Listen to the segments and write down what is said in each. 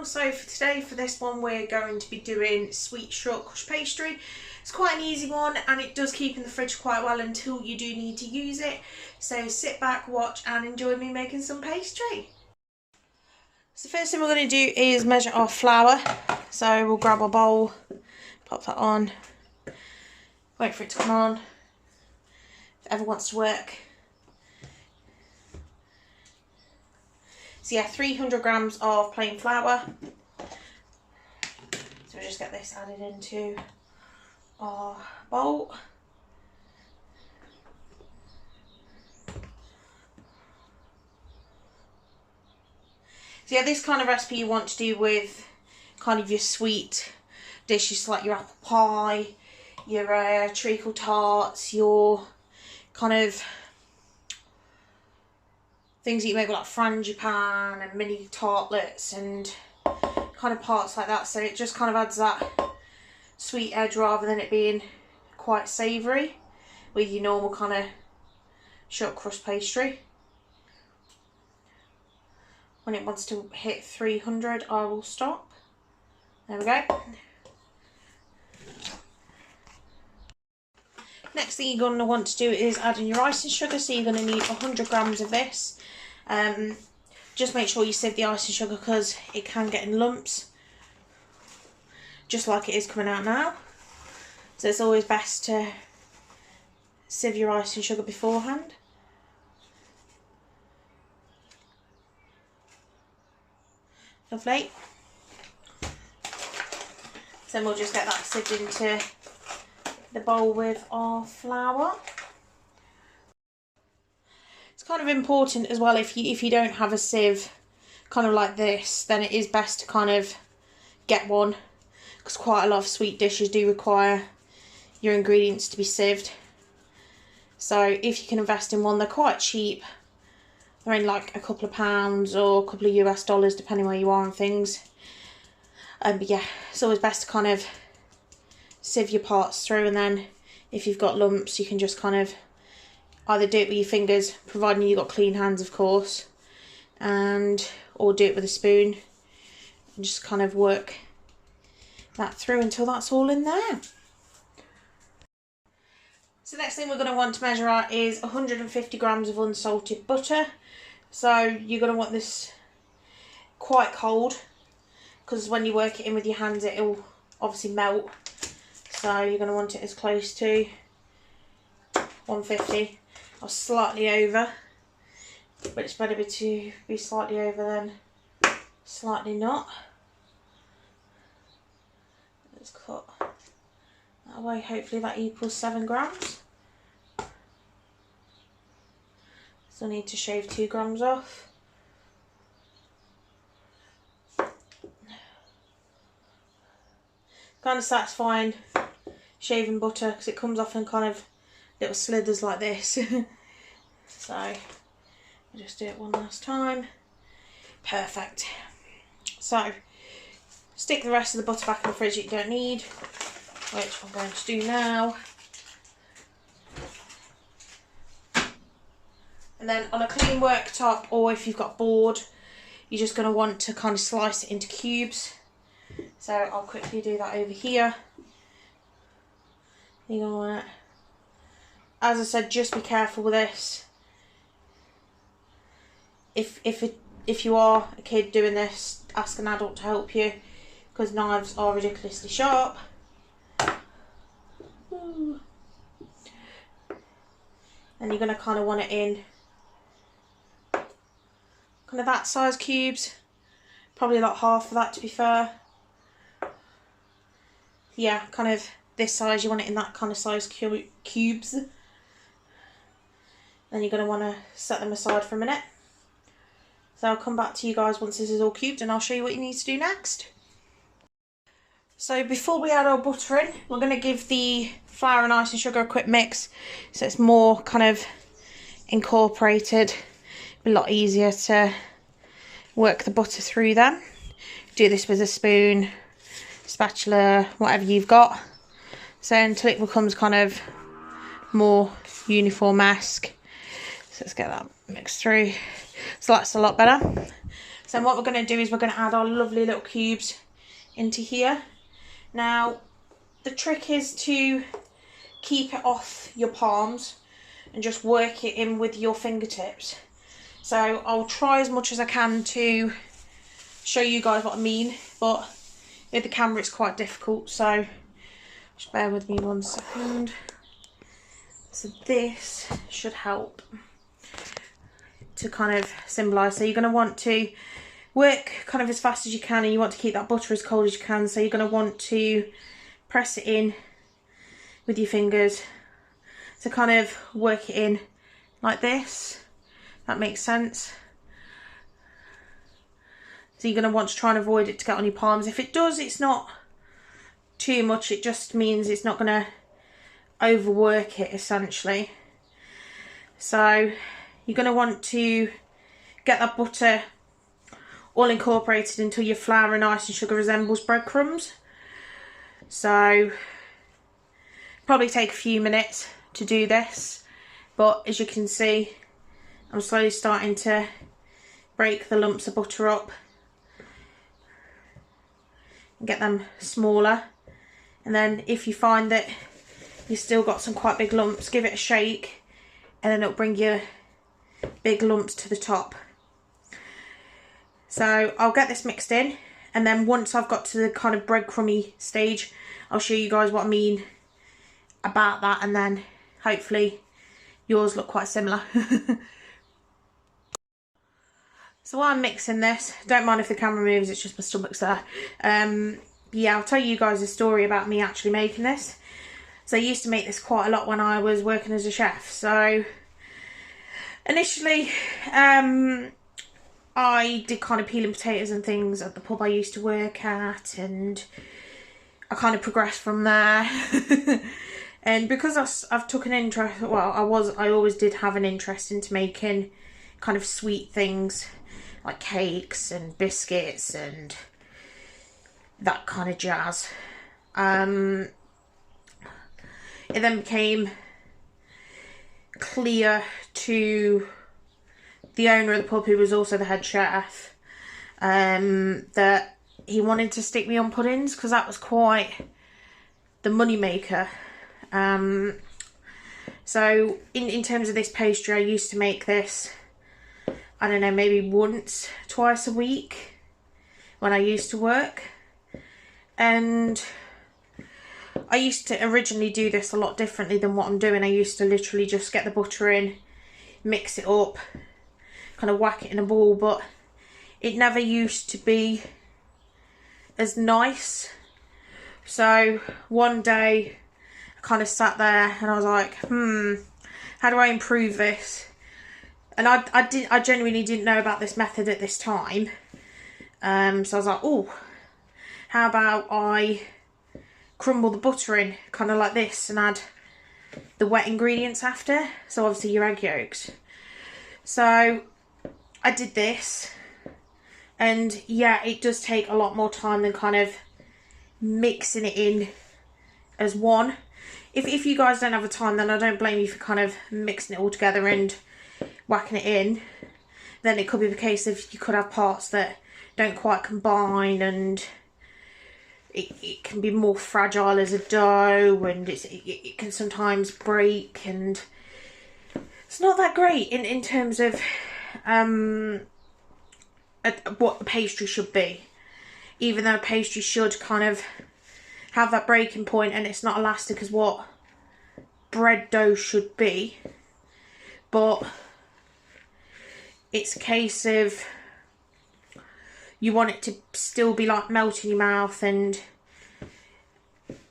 channel. So for today, for this one, we're going to be doing sweet shortcrust pastry. It's quite an easy one and it does keep in the fridge quite well until you do need to use it. So sit back, watch and enjoy me making some pastry. So the first thing we're going to do is measure our flour. So we'll grab our bowl, pop that on, wait for it to come on. If it ever wants to work. So yeah, 300 grams of plain flour. So we'll just get this added into our bowl. So yeah, this kind of recipe you want to do with kind of your sweet dishes like your apple pie, your treacle tarts, your kind of things that you make with like frangipan and mini tartlets and kind of parts like that. So it just kind of adds that sweet edge rather than it being quite savoury with your normal kind of shortcrust pastry. When it wants to hit 300, I will stop. There we go. Next thing you're going to want to do is add in your icing sugar. So you're going to need 100 grams of this. Just make sure you sieve the icing sugar because it can get in lumps, just like it is coming out now. So it's always best to sieve your icing sugar beforehand. Lovely. So then we'll just get that sieved into the bowl with our flour. It's kind of important as well, if you don't have a sieve kind of like this, then it is best to kind of get one, because quite a lot of sweet dishes do require your ingredients to be sieved. So if you can invest in one, they're quite cheap. They're in like a couple of pounds or a couple of US dollars depending where you are on things. But yeah, it's always best to kind of sieve your parts through, and then if you've got lumps you can just kind of either do it with your fingers, providing you've got clean hands of course, or do it with a spoon and just kind of work that through until that's all in there. So the next thing we're going to want to measure out is 150 grams of unsalted butter. So you're going to want this quite cold, because when you work it in with your hands it will obviously melt. So you're going to want it as close to 150 or slightly over, but it's better to be slightly over than slightly not. Let's cut that away, hopefully that equals 7 grams. So I need to shave 2 grams off. Kind of satisfying shaving butter because it comes off in kind of little slithers like this. So I'll just do it one last time. Perfect. So stick the rest of the butter back in the fridge that you don't need, which I'm going to do now. And then on a clean worktop, or if you've got a board, you're just going to want to kind of slice it into cubes. So I'll quickly do that over here. You're going to want to, as I said, just be careful with this. If you are a kid doing this, ask an adult to help you, because knives are ridiculously sharp. Ooh. And you're going to kind of want it in kind of that size cubes, probably like half of that to be fair. Yeah, kind of this size, you want it in that kind of size cubes. Then you're going to want to set them aside for a minute. So I'll come back to you guys once this is all cubed and I'll show you what you need to do next. So before we add our butter in, we're going to give the flour and icing sugar a quick mix so it's more kind of incorporated. A lot easier to work the butter through then. Do this with a spoon, spatula, whatever you've got. So until it becomes kind of more uniform-esque. So let's get that mixed through. So that's a lot better. So what we're going to do is we're going to add our lovely little cubes into here. Now, the trick is to keep it off your palms and just work it in with your fingertips. So I'll try as much as I can to show you guys what I mean, but with the camera it's quite difficult, so just bear with me 1 second. So this should help to kind of symbolise. So you're going to want to work kind of as fast as you can, and you want to keep that butter as cold as you can. So you're going to want to press it in with your fingers to kind of work it in like this. That makes sense. So you're going to want to try and avoid it to get on your palms. If it does, it's not too much. It just means it's not going to overwork it, essentially. So you're going to want to get that butter all incorporated until your flour and ice and sugar resembles breadcrumbs. So probably take a few minutes to do this, but as you can see, I'm slowly starting to break the lumps of butter up and get them smaller. And then if you find that you've still got some quite big lumps, give it a shake, and then it'll bring your big lumps to the top. So I'll get this mixed in, and then once I've got to the kind of breadcrumby stage, I'll show you guys what I mean about that, and then hopefully yours look quite similar. So while I'm mixing this, don't mind if the camera moves, it's just my stomach's there. Yeah, I'll tell you guys a story about me actually making this. So I used to make this quite a lot when I was working as a chef. So initially, I did kind of peeling potatoes and things at the pub I used to work at, and I kind of progressed from there. And because I've took an interest, well, I always did have an interest into making kind of sweet things like cakes and biscuits and that kind of jazz. It then became clear to the owner of the pub, who was also the head chef, that he wanted to stick me on puddings because that was quite the money maker. So in terms of this pastry, I used to make this, I don't know, maybe once, twice a week when I used to work. And I used to originally do this a lot differently than what I'm doing. I used to literally just get the butter in, mix it up, kind of whack it in a ball, but it never used to be as nice. So one day I kind of sat there and I was like, how do I improve this? And I genuinely didn't know about this method at this time. So I was like, oh, how about I crumble the butter in kind of like this and add the wet ingredients after, so obviously your egg yolks. So I did this, and yeah, it does take a lot more time than kind of mixing it in as one. If you guys don't have the time, then I don't blame you for kind of mixing it all together and whacking it in. Then it could be the case of you could have parts that don't quite combine, and it can be more fragile as a dough, and it can sometimes break, and it's not that great in terms of what a pastry should be. Even though a pastry should kind of have that breaking point, and it's not elastic as what bread dough should be, but it's a case of you want it to still be like melt in your mouth and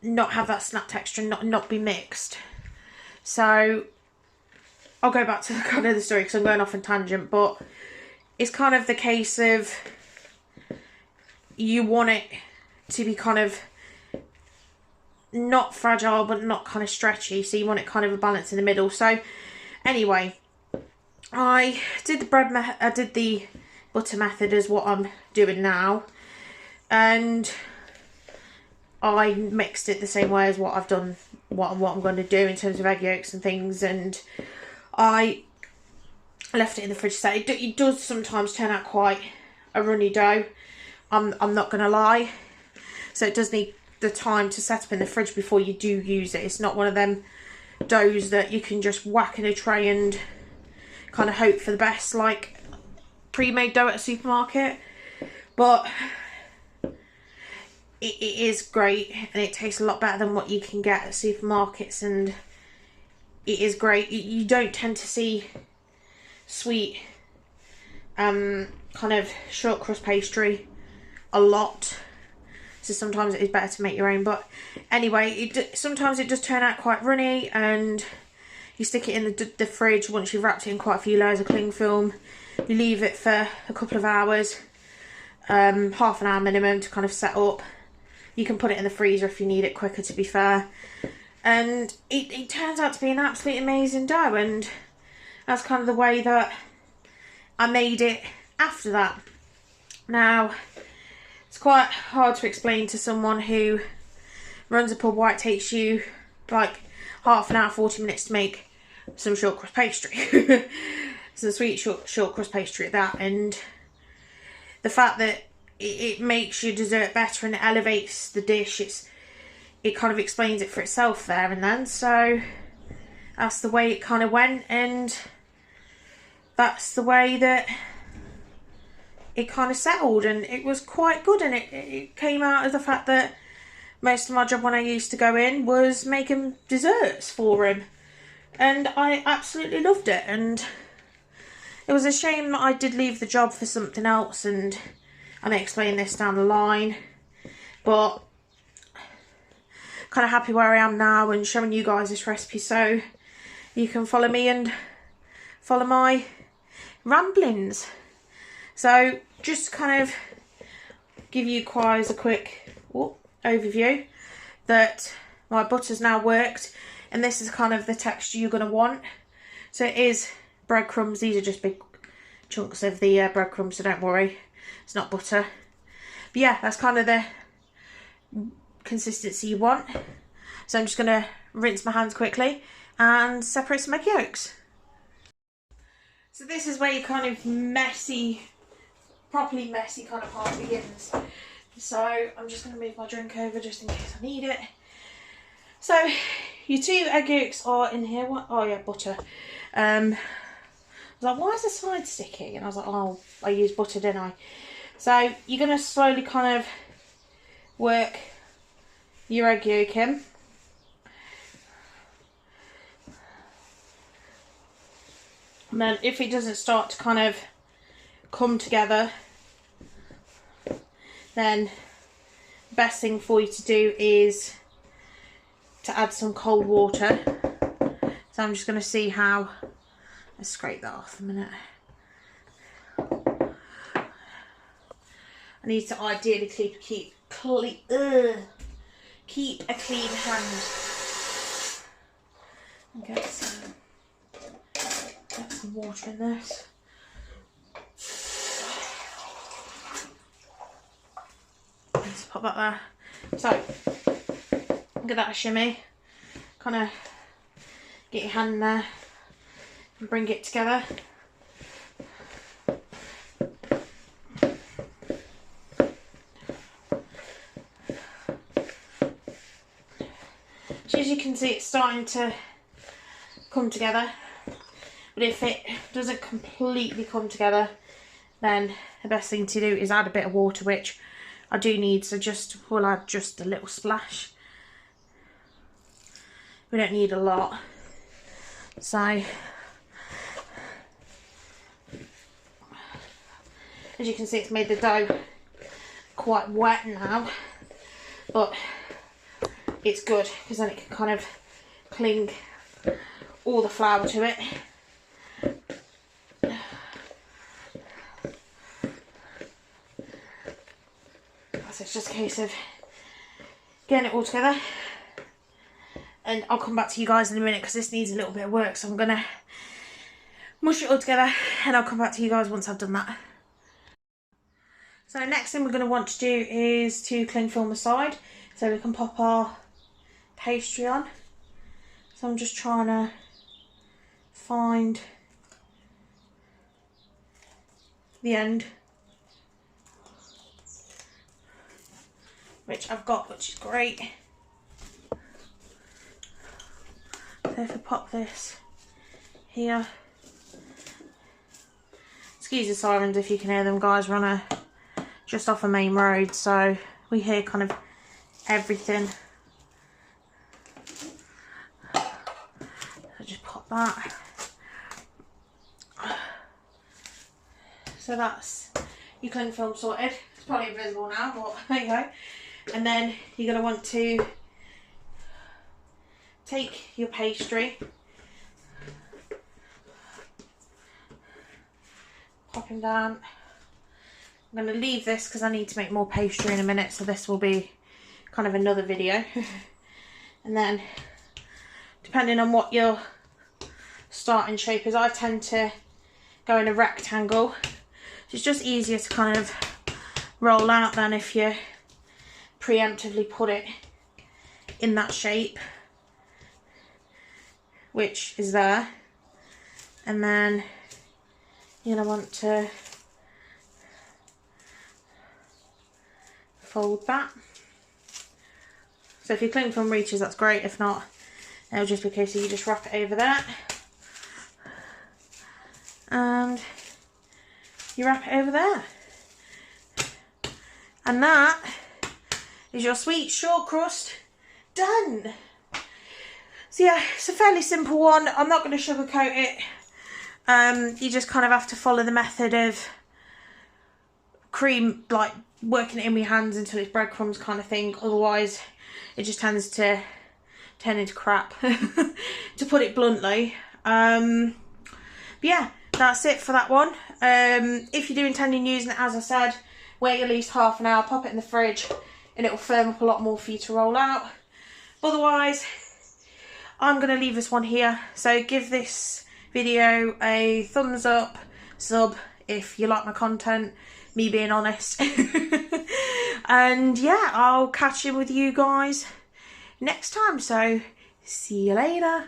not have that snap texture and not be mixed. So I'll go back to kind of the story because I'm going off on tangent, but it's kind of the case of you want it to be kind of not fragile but not kind of stretchy, so you want it kind of a balance in the middle. So anyway, I did the butter method as what I'm doing now, and I mixed it the same way as what I've done, what I'm going to do in terms of egg yolks and things, and I left it in the fridge. So it does sometimes turn out quite a runny dough. I'm not gonna lie. So it does need the time to set up in the fridge before you do use it. It's not one of them doughs that you can just whack in a tray and kind of hope for the best, like pre-made dough at a supermarket. But it is great, and it tastes a lot better than what you can get at supermarkets, and it is great. You don't tend to see sweet kind of short crust pastry a lot, so sometimes it is better to make your own. But anyway, sometimes it does turn out quite runny, and you stick it in the fridge once you've wrapped it in quite a few layers of cling film. You leave it for a couple of hours, half an hour minimum, to kind of set up. You can put it in the freezer if you need it quicker, to be fair. And it turns out to be an absolutely amazing dough, and that's kind of the way that I made it after that. Now, it's quite hard to explain to someone who runs a pub why it takes you like half an hour, 40 minutes to make some short crust pastry. Some sweet short crust pastry at that, and the fact that it makes your dessert better and it elevates the dish, it kind of explains it for itself there and then. So that's the way it kind of went, and that's the way that it kind of settled, and it was quite good. And it came out of the fact that most of my job when I used to go in was making desserts for him, and I absolutely loved it. And it was a shame that I did leave the job for something else, and I may explain this down the line, but kind of happy where I am now and showing you guys this recipe so you can follow me and follow my ramblings. So just to kind of give you guys a quick overview that my butter's now worked, and this is kind of the texture you're going to want. So it is breadcrumbs. These are just big chunks of the breadcrumbs, so don't worry, it's not butter. But yeah, that's kind of the consistency you want. So I'm just going to rinse my hands quickly and separate some egg yolks. So this is where your kind of messy, properly messy kind of part begins. So I'm just going to move my drink over just in case I need it. So your 2 egg yolks are in here. What? Oh yeah, butter. I was like, why is the side sticky? And I was like, oh, I used butter, didn't I? So you're going to slowly kind of work your egg yolk in. And then if it doesn't start to kind of come together, then the best thing for you to do is to add some cold water. So I'm just going to see how. Let's scrape that off a minute. I need to ideally keep a clean hand. Get some water in this. Let's pop that there. So give that a shimmy. Kind of get your hand in there and bring it together. So as you can see, it's starting to come together, but if it doesn't completely come together, then the best thing to do is add a bit of water, which I do need, so we'll add just a little splash. We don't need a lot. So as you can see, it's made the dough quite wet now, but it's good because then it can kind of cling all the flour to it. So it's just a case of getting it all together, and I'll come back to you guys in a minute because this needs a little bit of work, so I'm going to mush it all together and I'll come back to you guys once I've done that. So next thing we're going to want to do is to cling film the side so we can pop our pastry on. So I'm just trying to find the end which I've got, which is great. So if I pop this here, excuse the sirens if you can hear them, guys. We're just off a main road, so we hear kind of everything. So just pop that. So that's your cling film sorted. It's probably invisible now, but there you go. And then you're going to want to take your pastry, pop him down. I'm going to leave this because I need to make more pastry in a minute, so this will be kind of another video. And then, depending on what your starting shape is, I tend to go in a rectangle. It's just easier to kind of roll out than if you preemptively put it in that shape, which is there. And then you're going to want to fold that. So if your cling film reaches, that's great. If not, it'll just be a case of you just wrap it over there. And you wrap it over there. And that is your sweet short crust done. So yeah, it's a fairly simple one. I'm not going to sugarcoat it. You just kind of have to follow the method of cream, like working it in with your hands until it's breadcrumbs kind of thing. Otherwise, it just tends to turn into crap, to put it bluntly. But yeah, that's it for that one. If you do intend on using it, as I said, wait at least half an hour, pop it in the fridge, and it will firm up a lot more for you to roll out. Otherwise, I'm going to leave this one here. So give this video a thumbs up, sub if you like my content, me being honest. And yeah, I'll catch in with you guys next time. So see you later.